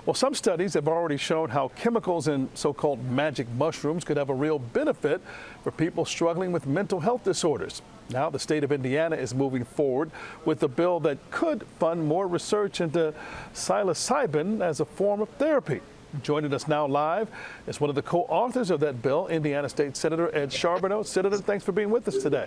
Well, some studies have already shown how chemicals in so-called magic mushrooms could have a real benefit for people struggling with mental health disorders. Now, the state of Indiana is moving forward with a bill that could fund more research into psilocybin as a form of therapy. Joining us now live is one of the co-authors of that bill, Indiana State Senator Ed Charbonneau. Senator, thanks for being with us today.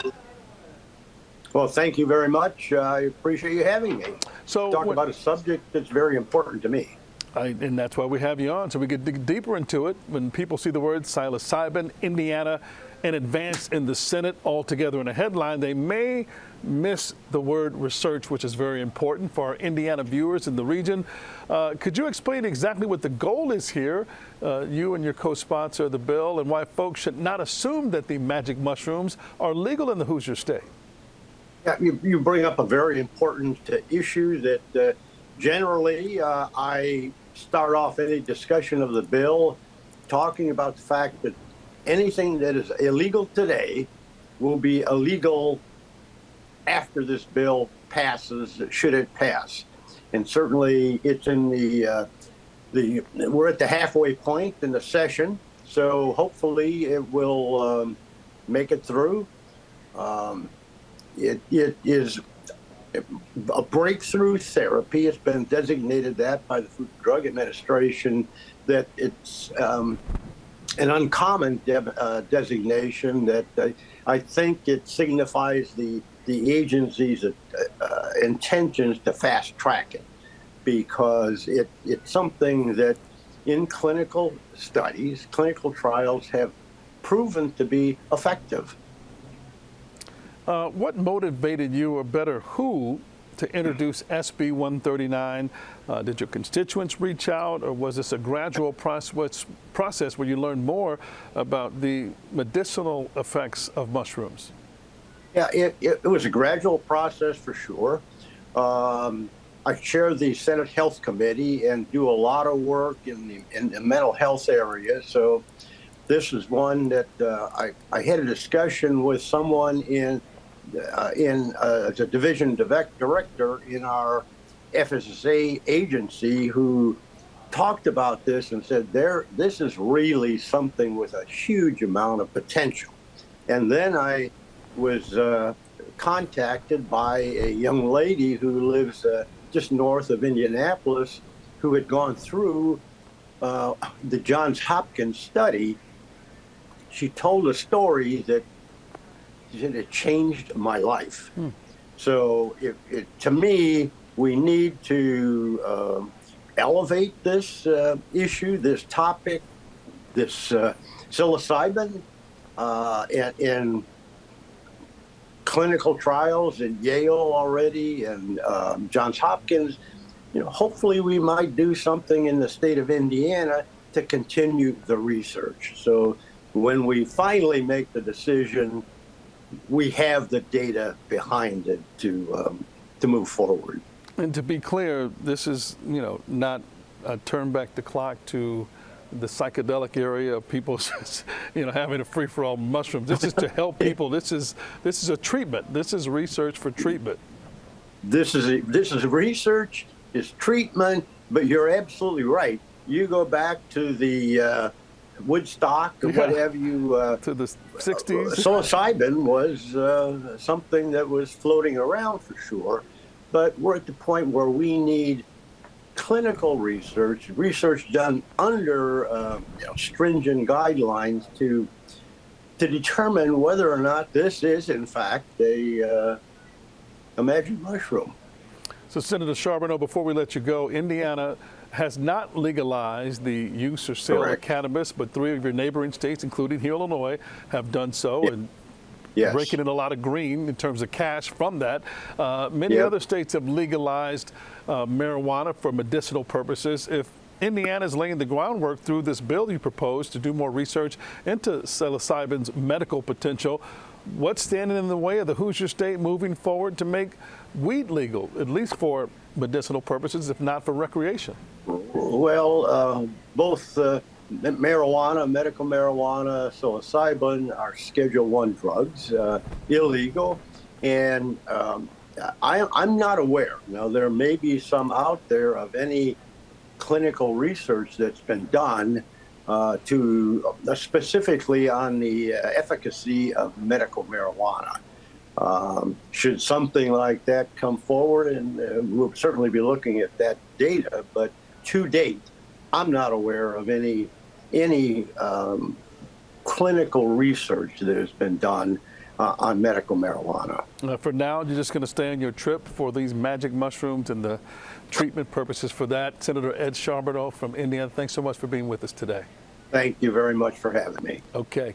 Well, thank you very much. I appreciate you having me. So, talk about a subject that's very important to me. And that's why we have you on, so we could dig deeper into it. When people see the word psilocybin, Indiana, and advance in the Senate all together in a headline, they may miss the word research, which is very important for our Indiana viewers in the region. Could you explain exactly what the goal is here, you and your co-sponsor of the bill, and why folks should not assume that the magic mushrooms are legal in the Hoosier State? Yeah, you bring up a very important issue that generally I start off any discussion of the bill talking about the fact that anything that is illegal today will be illegal after this bill passes, should it pass. And certainly it's in we're at the halfway point in the session, so hopefully it will make it through. It is a breakthrough therapy. It's been designated that by the Food and Drug Administration, that it's an uncommon designation that I think it signifies the agency's intentions to fast track it, because it's something that in clinical studies, clinical trials have proven to be effective. What motivated you, or better, who, to introduce SB 139? Did your constituents reach out, or was this a gradual process where you learned more about the medicinal effects of mushrooms? Yeah, it was a gradual process for sure. I chair the Senate Health Committee and do a lot of work in the mental health area. So this is one that I had a discussion with someone as a division director in our FSSA agency, who talked about this and said, this is really something with a huge amount of potential. And then I was contacted by a young lady who lives just north of Indianapolis, who had gone through the Johns Hopkins study. She told a story that it changed my life. So to me, we need to elevate this issue, this topic, this psilocybin in clinical trials in Yale already and Johns Hopkins. Hopefully we might do something in the state of Indiana to continue the research. So when we finally make the decision, we have the data behind it to move forward. And to be clear, this is, not a turn back the clock to the psychedelic area of people, having a free-for-all mushrooms. This is to help people. This is a treatment. This is research for treatment. This is research, is treatment. But you're absolutely right. You go back to the Woodstock or what have you. To the 60s. Psilocybin was something that was floating around for sure. But we're at the point where we need clinical research done under stringent guidelines to determine whether or not this is, in fact, a magic mushroom. So, Senator Charbonneau, before we let you go, Indiana has not legalized the use or sale of cannabis, but 3 of your neighboring states, including here, Illinois, have done so. And raking in a lot of green in terms of cash from that. Many other states have legalized marijuana for medicinal purposes. If Indiana is laying the groundwork through this bill you propose to do more research into psilocybin's medical potential, what's standing in the way of the Hoosier State moving forward to make weed legal, at least for medicinal purposes, if not for recreation? Well, both marijuana, medical marijuana, psilocybin are Schedule I drugs, illegal, and I'm not aware. Now, there may be some out there of any clinical research that's been done to specifically on the efficacy of medical marijuana. Should something like that come forward, and we'll certainly be looking at that data, but to date, I'm not aware of any clinical research that has been done on medical marijuana. For now, you're just going to stay on your trip for these magic mushrooms and the treatment purposes for that. Senator Ed Charbonneau from Indiana, thanks so much for being with us today. Thank you very much for having me. Okay.